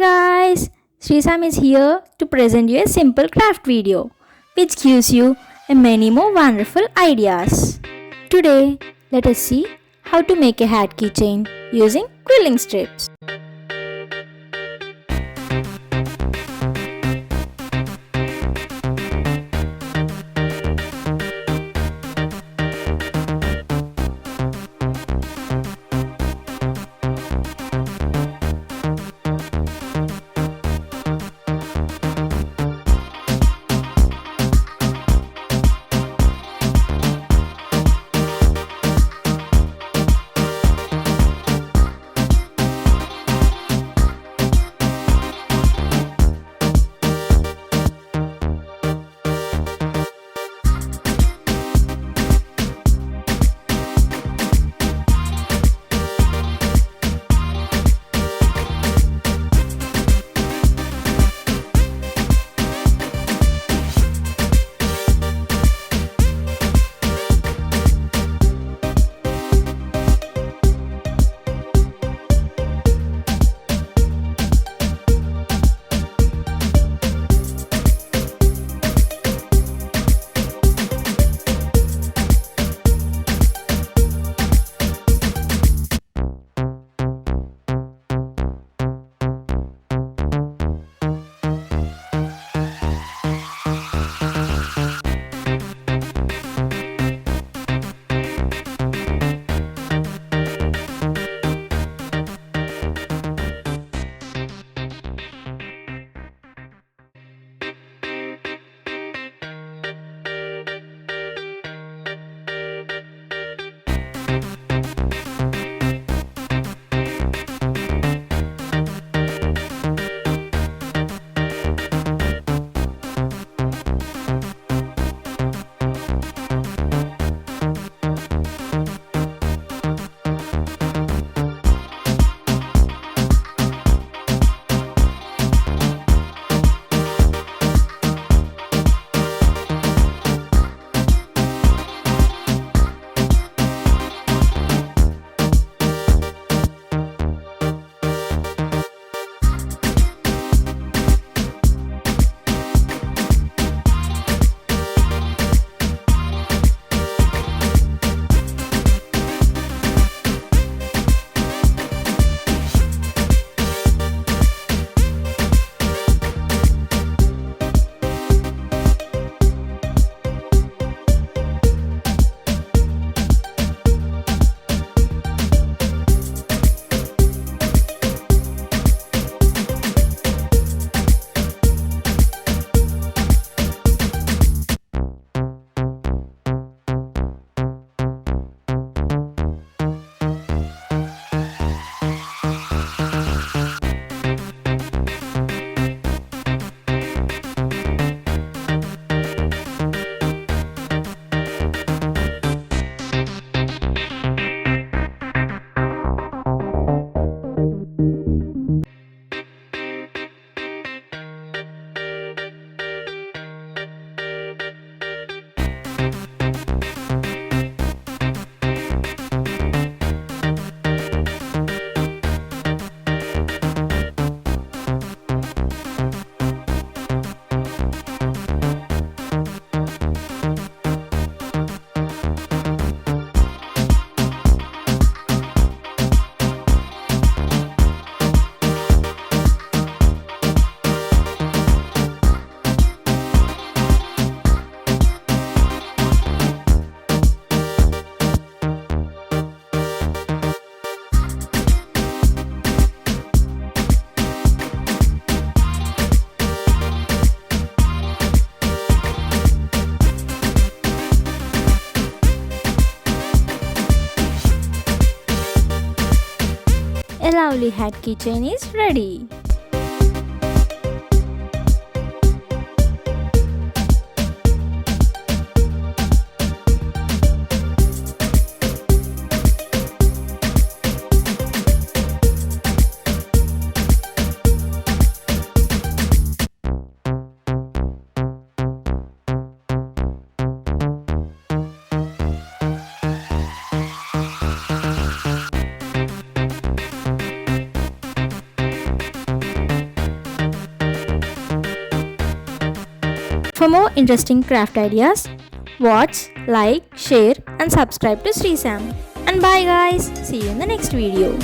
Guys, Srisam is here to present you a simple craft video which gives you many more wonderful ideas. Today, let us see how to make a hat keychain using quilling strips. A lovely hat keychain is ready. For more interesting craft ideas, watch, like, share and subscribe to Srisam. And bye guys, see you in the next video.